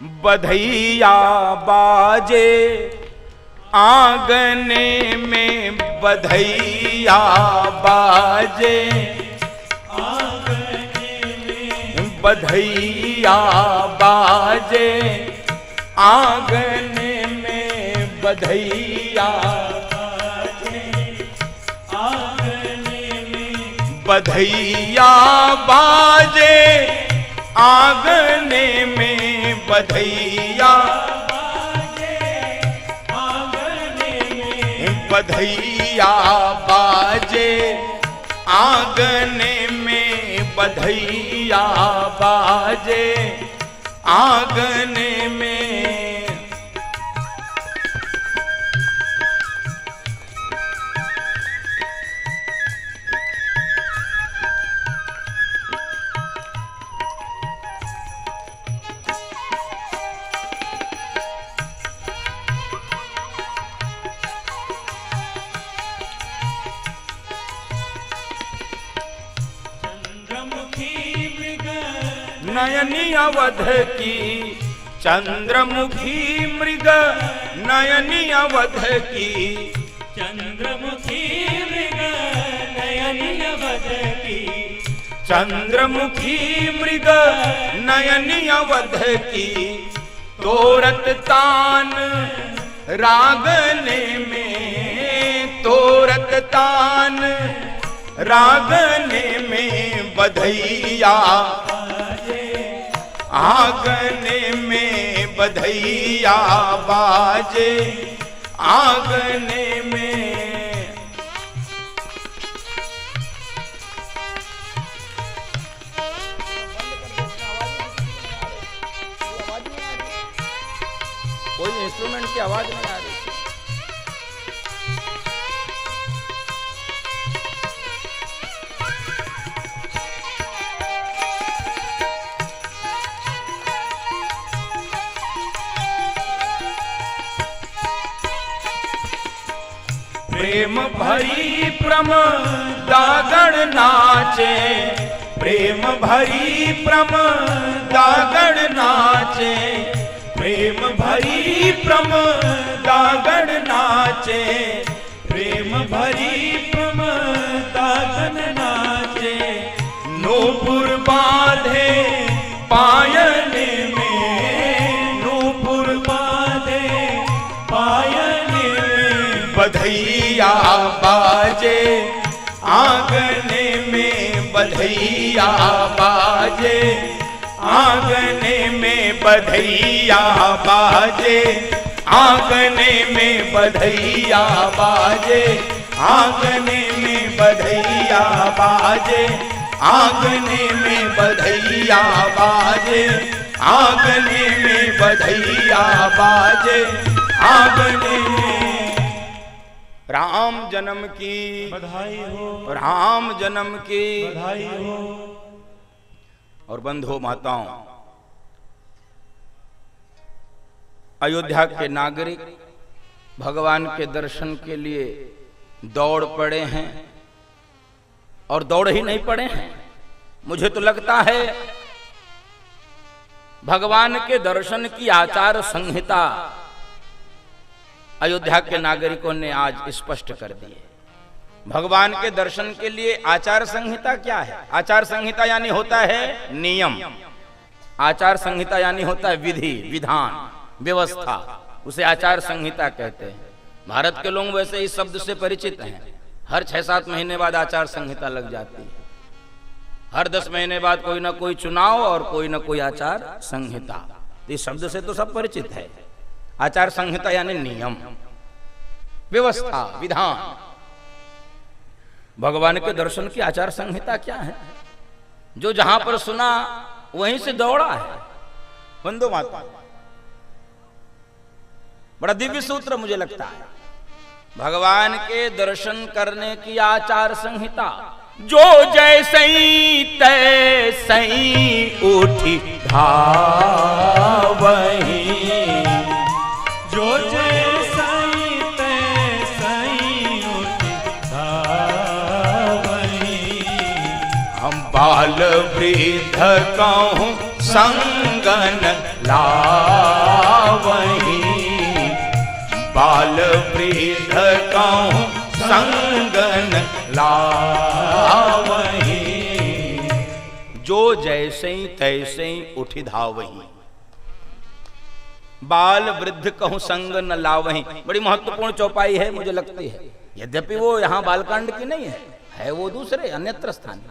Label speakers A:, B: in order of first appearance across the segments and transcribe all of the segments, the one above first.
A: बधैया बाजे आंगने में, बधैया बाजे आंगने में, बधैया बाजे आंगने में, बधैया बाजे आंगने में, बधैया बाजे आंगने में, बधैया बधैया बाजे आंगने में, बधैया बाजे आंगने में। नयनी अवध की चंद्रमुखी मृग, नयनी अवध की
B: चंद्रमुखी मृग, नयनी अवध की
A: चंद्रमुखी मृग, नयनी अवध की। तोरत तान रागने में, तोरत तान रागने में, बधैया आंगने में, बधैया बाजे आंगने में। कोई इंस्ट्रूमेंट की आवाज नहीं आ रही। प्रेम भरी प्रमदागण नाचे, प्रेम भरी प्रमदागण नाचे, प्रेम भरी प्रमदागण नाचे, प्रेम भरी प्रमदागण नाचे। नूपुर बांधे पायने में, नूपुर बांधे पायने में, बधैया बाजे आंगने में, बधैया बाजे आंगने में, बधैया बाजे आंगने में, बधैया बाजे आंगने में, बधैया बाजे आंगने में, बधैया बाजे आंगने में, बधैया बाजे आंगने में। राम जन्म की
B: बधाई हो,
A: राम जन्म की
B: बधाई हो।
A: और बंधुओं माताओं, अयोध्या के नागरिक भगवान के दर्शन के लिए दौड़ पड़े हैं, और दौड़ ही नहीं पड़े हैं। मुझे तो लगता है भगवान के दर्शन की आचार संहिता अयोध्या के नागरिकों ने आज स्पष्ट कर दी है। भगवान के दर्शन के लिए आचार संहिता क्या है? आचार संहिता यानी होता है नियम, आचार संहिता यानी होता है विधि, विधान, व्यवस्था, उसे आचार संहिता कहते हैं। भारत के लोग वैसे इस शब्द से परिचित हैं। हर 6-7 महीने बाद आचार संहिता लग जाती है, हर 10 महीने बाद कोई ना कोई चुनाव और कोई ना कोई आचार संहिता। इस शब्द से तो सब परिचित है। आचार संहिता यानी नियम, व्यवस्था, विधान। भगवान के दर्शन की आचार संहिता क्या है? जो जहां पर सुना वहीं से दौड़ा है। बंधु माता, बड़ा दिव्य सूत्र मुझे लगता है। भगवान के दर्शन करने की आचार संहिता, जो जैसई तैसई उठी धावही,
B: जो जैसई तैसई उठी धावही।
A: हम बाल वृद्ध कहूँ संगन लावहीं, बाल वृद्ध कहूँ संगन लावहीं, जो जैसे तैसे उठि धावहीं, बाल वृद्ध कहूँ संग न लावहीं। बड़ी महत्वपूर्ण चौपाई है मुझे लगती है, यद्यपि वो यहाँ बालकांड की नहीं है वो दूसरे अन्यत्र स्थान,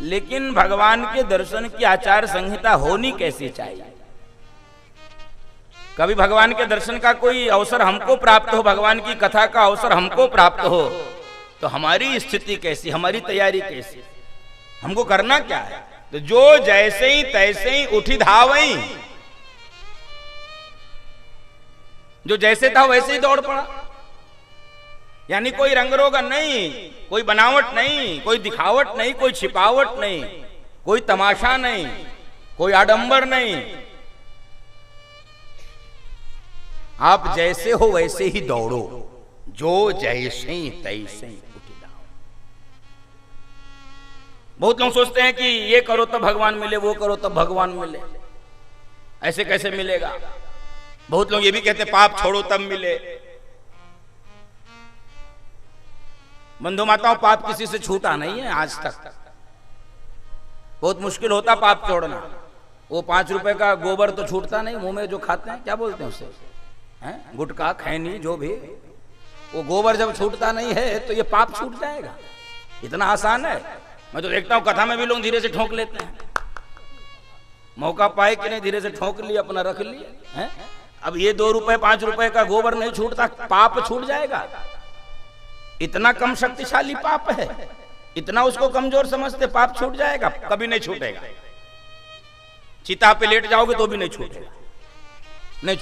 A: लेकिन भगवान के दर्शन की आचार संहिता होनी कैसी चाहिए। कभी भगवान के दर्शन का कोई अवसर हमको प्राप्त हो, भगवान की कथा का अवसर हमको प्राप्त हो, तो हमारी स्थिति कैसी, हमारी तैयारी कैसी, हमको करना क्या है। तो जो जैसे ही तैसे ही उठी धावहीं, जो जैसे था वैसे ही दौड़ पड़ा, यानी कोई रंग रोगा नहीं, कोई बनावट नहीं, कोई दिखावट नहीं, कोई छिपावट नहीं, कोई तमाशा नहीं, कोई आडंबर नहीं, आप जैसे हो वैसे ही दौड़ो, जो जैसे ही तैसे ही उठी धाव। बहुत लोग सोचते हैं कि ये करो तो भगवान मिले, वो करो तो भगवान मिले, ऐसे कैसे मिलेगा। बहुत लोग ये भी कहते पाप छोड़ो तब मिले। बंधु माताओं, पाप किसी से छूटा नहीं है आज तक, बहुत मुश्किल होता पाप छोड़ना। वो 5 रुपए का गोबर तो छूटता नहीं, मुंह में जो खाते हैं क्या बोलते हैं उसे, गुटखा खैनी जो भी, वो गोबर जब छूटता नहीं है तो ये पाप छूट जाएगा, इतना आसान है। मैं तो देखता हूं कथा में भी लोग धीरे से ठोक लेते हैं, मौका पाए कि नहीं धीरे से ठोक लिए, अपना रख लिए। अब ये 2 रुपए 5 रुपए का गोबर नहीं छूटता, पाप छूट जाएगा। इतना कम शक्तिशाली पाप है, इतना उसको कमजोर समझते, पाप छूट जाएगा, कभी नहीं छूटेगा। चिता पे लेट जाओगे तो भी नहीं छूटेगा, नहीं,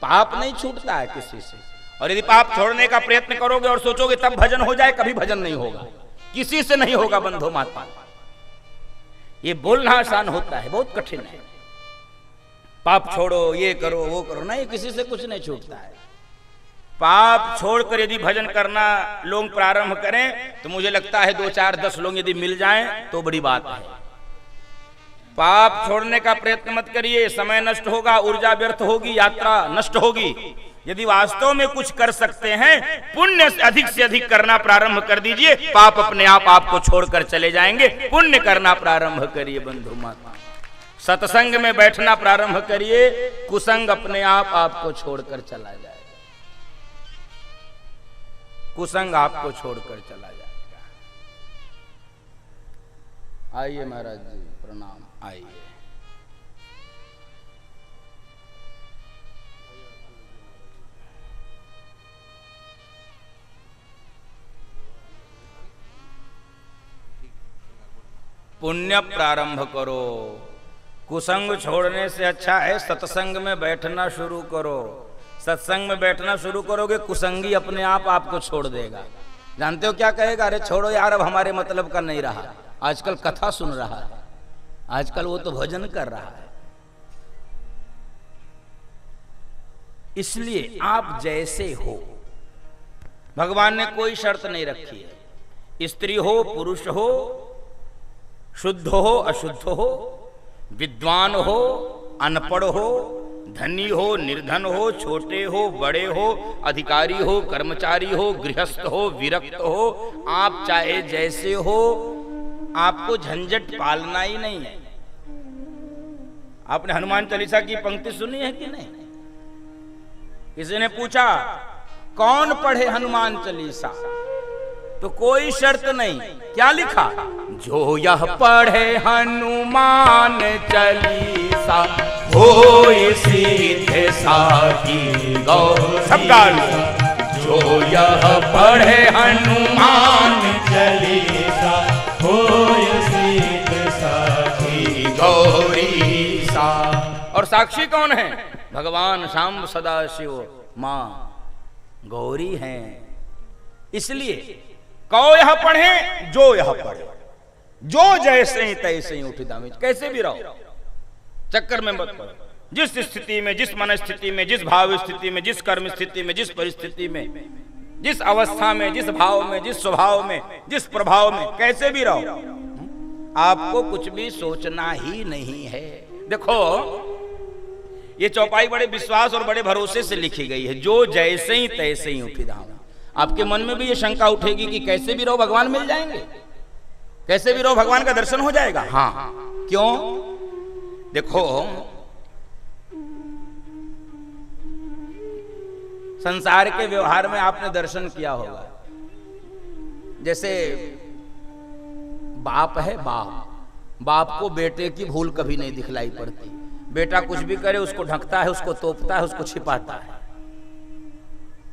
A: पाप नहीं छूटता है किसी से। और यदि पाप छोड़ने का प्रयत्न करोगे और सोचोगे तब भजन हो जाए, कभी भजन नहीं होगा, किसी से नहीं होगा बंधु माता। ये बोलना आसान होता है, बहुत कठिन है। पाप छोड़ो, ये करो, वो करो, नहीं, किसी से कुछ नहीं छूटता है। पाप छोड़कर यदि भजन करना लोग प्रारंभ करें तो मुझे लगता है 2, 4, 10 लोग यदि मिल जाएं तो बड़ी बात है। पाप छोड़ने का प्रयत्न मत करिए, समय नष्ट होगा, ऊर्जा व्यर्थ होगी, यात्रा नष्ट होगी। यदि वास्तव में कुछ कर सकते हैं, पुण्य से अधिक करना प्रारंभ कर दीजिए, पाप अपने आप आपको छोड़कर चले जाएंगे। पुण्य करना प्रारंभ करिए बंधु माता, सत्संग में बैठना प्रारंभ करिए, कुसंग अपने आप आपको छोड़कर चला जाएगा, कुसंग आपको छोड़कर चला जाएगा। आइए महाराज जी, प्रणाम, आइए। पुण्य प्रारंभ करो, कुसंग छोड़ने से अच्छा है सत्संग में बैठना शुरू करो। सत्संग में बैठना शुरू करोगे, कुसंगी अपने आप आपको छोड़ देगा। जानते हो क्या कहेगा, अरे छोड़ो यार, अब हमारे मतलब का नहीं रहा, आजकल कथा सुन रहा है, आजकल वो तो भजन कर रहा है। इसलिए आप जैसे हो, भगवान ने कोई शर्त नहीं रखी है। स्त्री हो, पुरुष हो, शुद्ध हो, अशुद्ध हो, विद्वान हो, अनपढ़ हो, धनी हो, निर्धन हो, छोटे हो, बड़े हो, अधिकारी हो, कर्मचारी हो, गृहस्थ हो, विरक्त हो, आप चाहे जैसे हो, आपको झंझट पालना ही नहीं है। आपने हनुमान चालीसा की पंक्ति सुनी है कि नहीं? किसी ने पूछा कौन पढ़े हनुमान चालीसा, तो कोई शर्त नहीं, क्या लिखा, जो यह पढ़े हनुमान चालीसा होय सिद्ध साखी गौरी। सब गाल, जो यह पढ़े हनुमान
B: चालीसा होय सिद्ध साखी
A: गौरी सा। और साक्षी कौन है? भगवान शाम सदाशिव मां गौरी हैं। इसलिए कौ यह पढ़े, जो यह पढ़े, जो जैसे ही तैसे ही उठी दामी, कैसे भी रहो, चक्कर में मत पड़ो। जिस स्थिति में, जिस मन स्थिति में, जिस भाव स्थिति में, जिस कर्म स्थिति में, जिस परिस्थिति में, जिस अवस्था में, जिस भाव में, जिस स्वभाव में, जिस प्रभाव में, कैसे भी रहो, आपको कुछ भी सोचना ही नहीं है। देखो ये चौपाई बड़े विश्वास और बड़े भरोसे से लिखी गई है। जो जैसे ही तैसे ही उठी धाम। आपके मन में भी ये शंका उठेगी कि कैसे भी रहो भगवान मिल जाएंगे, कैसे भी रहो भगवान का दर्शन हो जाएगा। हाँ, क्यों? देखो, संसार के व्यवहार में आपने दर्शन किया होगा, जैसे बाप है, बाप को बेटे की भूल कभी नहीं दिखलाई पड़ती। बेटा कुछ भी करे उसको ढकता है, उसको तोपता है, उसको छिपाता है।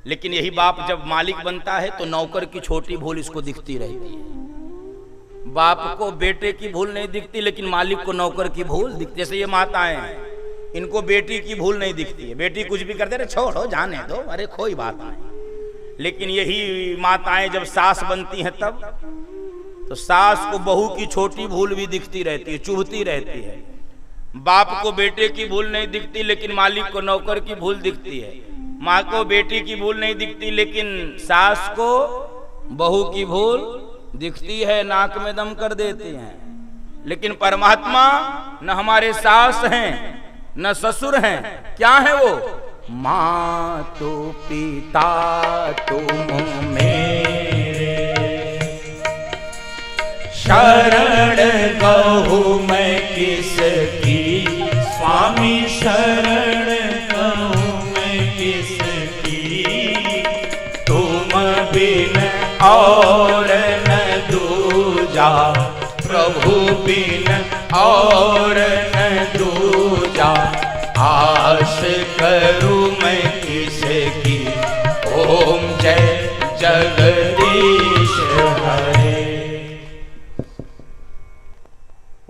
A: लेकिन यही बाप जब मालिक बनता है तो नौकर की छोटी भूल इसको दिखती रहती है। बाप को बेटे की भूल नहीं दिखती, लेकिन मालिक को नौकर की भूल दिखती। जैसे ये माताएं हैं, इनको बेटी की भूल नहीं दिखती है। बेटी कुछ भी करते रहे, छोड़ो जाने दो, अरे कोई बात नहीं। लेकिन यही माताएं जब सास बनती हैं तब तो सास को बहू की छोटी भूल भी दिखती रहती है, चुभती रहती है। बाप को बेटे की भूल नहीं दिखती, लेकिन मालिक को नौकर की भूल दिखती है। माँ को बेटी की भूल नहीं दिखती, लेकिन सास को बहू की भूल दिखती है, नाक में दम कर देते हैं। लेकिन परमात्मा न हमारे सास हैं न ससुर हैं, क्या है वो? माँ तो पिता तुम मेरे,
B: शरण कहूँ मैं किसकी, स्वामी शरण कहूँ मैं किसकी, तुम बिन और न दूजा, प्रभु बिन और न दूजा, आस करूँ मैं किसकी, ओम जय जगदीश हरे।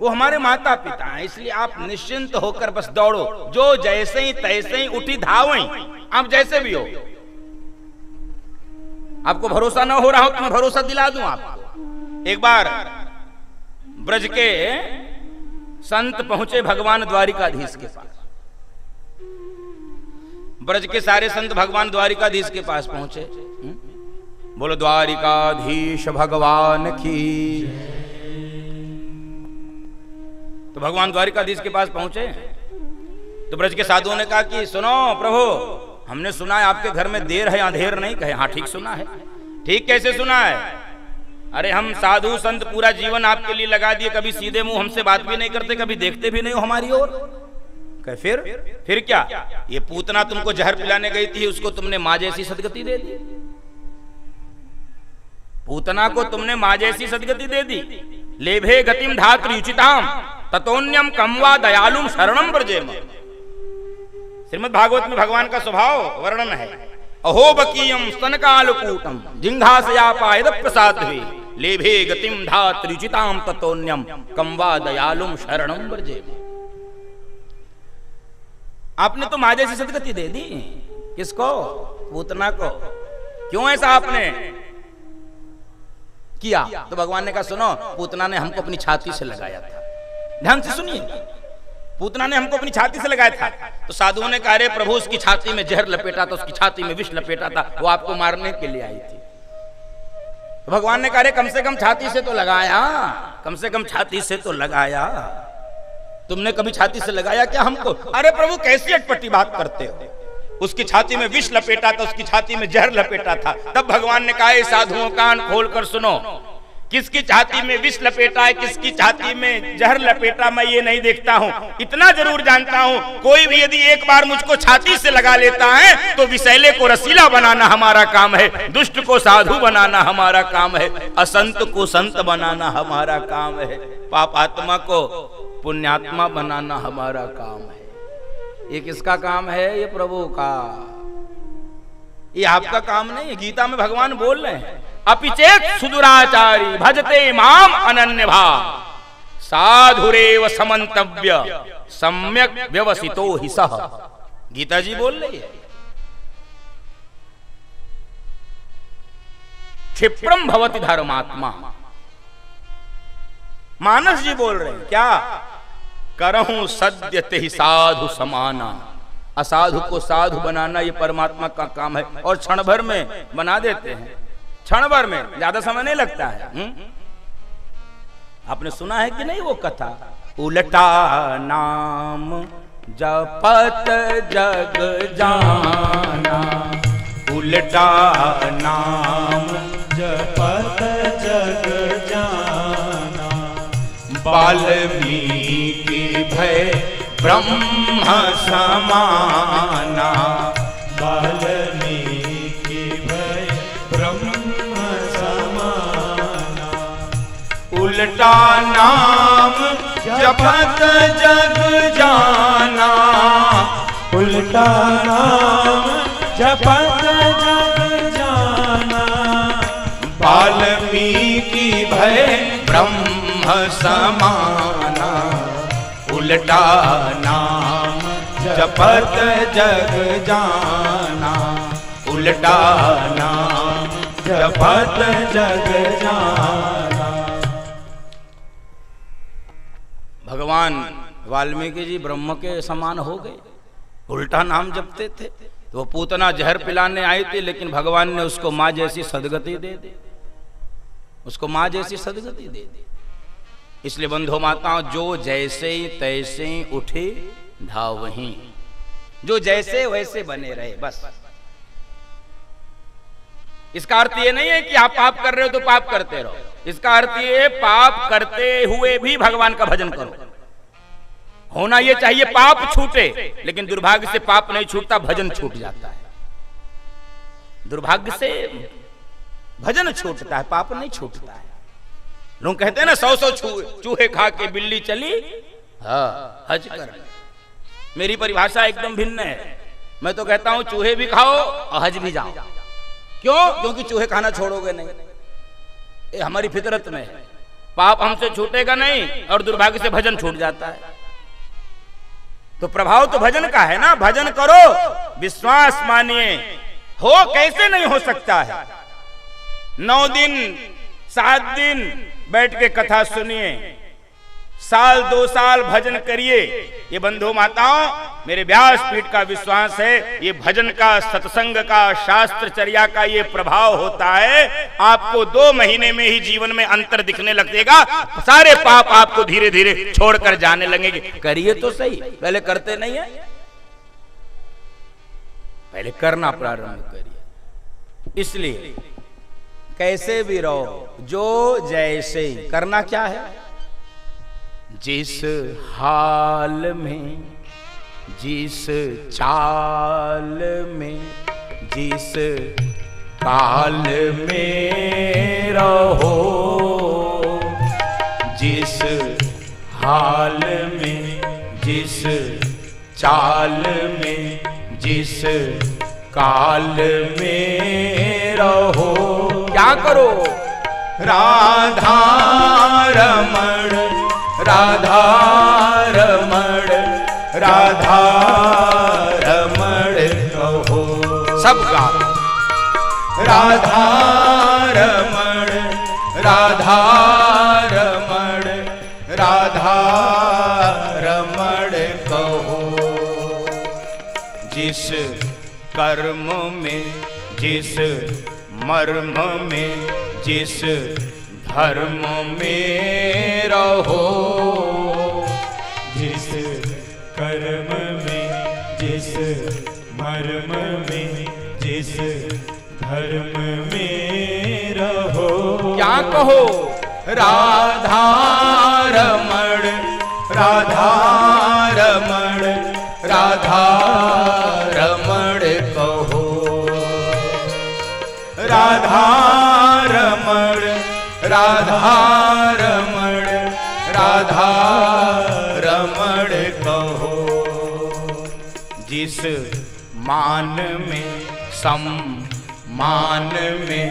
A: वो हमारे माता पिता हैं, इसलिए आप निश्चिंत होकर बस दौड़ो। जो जैसे ही तैसे ही उठी धावें, आप जैसे भी हो। आपको भरोसा ना हो रहा हो तो मैं भरोसा दिला दूं आपको। एक बार ब्रज के संत पहुंचे भगवान द्वारिकाधीश के पास। ब्रज के सारे संत भगवान द्वारिकाधीश के पास पहुंचे। बोलो द्वारिकाधीश भगवान की। तो भगवान द्वारिकाधीश के पास पहुंचे तो ब्रज के साधुओं ने कहा कि सुनो प्रभु, हमने सुना है आपके घर में देर है, अंधेर नहीं। कहे हाँ ठीक सुना है। ठीक कैसे सुना है? अरे हम साधु संत पूरा जीवन आपके लिए लगा दिए, कभी सीधे मुंह हमसे बात भी नहीं करते, कभी देखते भी नहीं हो हमारी ओर। कहे फिर क्या? ये पूतना तुमको जहर पिलाने गई थी, उसको तुमने माँ जैसी सदगति दे दी। पूतना को तुमने माँ जैसी सदगति दे दी। लेभे गतिम धातृयुचिताम ततोन्यम कमवा दयालुम शरणम ब्रजेम। श्रीमद् भागवत में भगवान का स्वभाव वर्णन है। अहो बकीयम स्तनकालकूटम जिंघासयापायद प्रसादवे लेभे गतिम धातृयुचिताम ततोन्यम कमवा दयालुम शरणम ब्रजेम। आपने तो माँ जैसी सदगति दे दी। किसको? पूतना को। क्यों ऐसा आपने किया? तो भगवान ने कहा सुनो, पूतना ने हमको अपनी छाती से लगाया था। ध्यान से सुनिए, पूतना ने हमको अपनी छाती से लगाया था। तो साधुओं ने कहा अरे प्रभु, उसकी छाती में जहर लपेटा था, उसकी छाती में विष लपेटा था, वो आपको मारने के लिए आई थी। तो भगवान ने कहा अरे कम से कम छाती से तो लगाया, कम से कम छाती से तो लगाया। तुमने कभी छाती से लगाया क्या हमको? अरे प्रभु कैसी अटपटी बात करते हो। उसकी छाती में विष लपेटा था, उसकी छाती में जहर लपेटा था। तब भगवान ने कहा साधुओं कान खोलकर सुनो, किसकी छाती में विष लपेटा है, किसकी छाती में जहर लपेटा, मैं ये नहीं देखता हूँ। इतना जरूर जानता हूँ, कोई भी यदि एक बार मुझको छाती से लगा लेता है तो विषैले को रसीला बनाना हमारा काम है, दुष्ट को साधु बनाना हमारा काम है, असंत को संत बनाना हमारा काम है, पापात्मा को पुण्यात्मा बनाना हमारा काम है। ये किसका काम है? ये प्रभु का। ये आपका काम नहीं है। गीता में भगवान बोल रहे हैं अपिचेत सुदुराचारी भजते माम अनन्य भाव साधुरेव समन्तव्य सम्यक व्यवसितो हि सह। गीता जी बोल रही है। क्षिप्रम भवति धर्मात्मा। मानस जी बोल रहे हैं क्या? करहूं सद्य ते साधु समाना। असाधु को साधु बनाना ये परमात्मा का काम है, और क्षण भर में बना देते हैं। क्षण भर में, ज्यादा समय नहीं लगता है। आपने सुना है कि नहीं वो कथा, उल्टा नाम जपत जग जाना उल्टा नाम,
B: जपत जग जाना
A: वाल्मीकि भय ब्रह्म समाना,
B: वाल्मीकि भय ब्रह्म समाना।
A: उल्टा नाम जपत जग जाना,
B: उल्टा नाम जपत जग जाना
A: वाल्मीकि भय ब्रह्म समाना, उल्टा नाम जपत जग जाना, उल्टा नाम जपत जग जाना। भगवान वाल्मीकि जी ब्रह्म के समान हो गए, उल्टा नाम जपते थे। तो वो पूतना जहर पिलाने आई थी, लेकिन भगवान ने उसको मां जैसी सदगति दे दी, उसको मां जैसी सदगति दे दी। इसलिए बंधु माताओं, जो जैसे तैसे उठे धावहीं, जो जैसे वैसे बने रहे बस। इसका अर्थ ये नहीं है कि आप पाप कर रहे हो तो पाप करते रहो। इसका अर्थ ये, पाप करते हुए भी भगवान का भजन करो। होना ये चाहिए पाप छूटे, लेकिन दुर्भाग्य से पाप नहीं छूटता, भजन छूट जाता है। दुर्भाग्य से भजन छूटता है, पाप नहीं छूटता है। लोग कहते हैं ना 100 चूहे खा के बिल्ली चली हज कर। मेरी परिभाषा एकदम भिन्न है। मैं तो कहता हूं चूहे भी खाओ और हज भी जाओ। क्यों? क्योंकि चूहे खाना छोड़ोगे नहीं, ये हमारी फितरत में है। पाप हमसे छूटेगा नहीं और दुर्भाग्य से भजन छूट जाता है। तो प्रभाव तो भजन का है ना, भजन करो, विश्वास मानिए। हो कैसे नहीं हो सकता है? 9 दिन 7 दिन बैठ के कथा सुनिए, साल 2 साल भजन करिए। ये बंधु माताओं, मेरे व्यासपीठ का विश्वास है, ये भजन का, सत्संग का, शास्त्रचर्या का ये प्रभाव होता है। आपको 2 महीने में ही जीवन में अंतर दिखने लगेगा। सारे पाप आपको धीरे धीरे छोड़कर जाने लगेंगे। करिए तो सही, पहले करते नहीं है, पहले करना प्रारंभ करिए। इसलिए कैसे भी रहो, जो जैसे करना क्या है, जिस हाल में, जिस चाल में, जिस काल में रहो, जिस हाल में, जिस चाल में, जिस काल में रहो। क्या करो? राधा रमण, राधा रमण, राधा रमण कहो। सब गा। राधा रमण, राधा रमण, राधा रमण कहो। जिस कर्म में, जिस मर्म में, जिस धर्म में रहो,
B: जिस कर्म में, जिस मर्म में, जिस धर्म में रहो।
A: क्या कहो? राधा रमण, राधा रमण, राधा रमण कहो। राधा रमण, राधा रमण, राधा रमण कहो। जिस मान में, सम्मान में,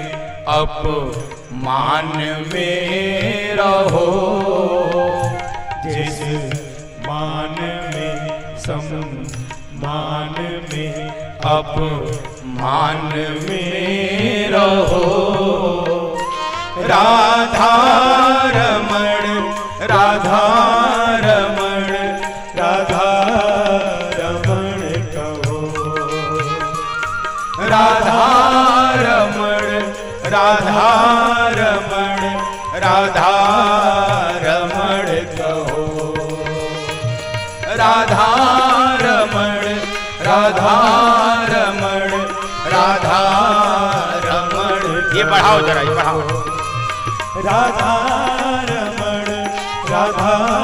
A: अपमान में रहो।
B: जिस मान में, सम्मान में,
A: अपमान में रहो। राधा रमण, राधा रमण,
B: राधा रमण कहो।
A: राधा रमण, राधा रमण, राधा रमण कहो। राधा
B: राधा रमण राधा रमण
A: ये बढ़ाओ जरा, ये बढ़ाओ।
B: राधा रमण राधा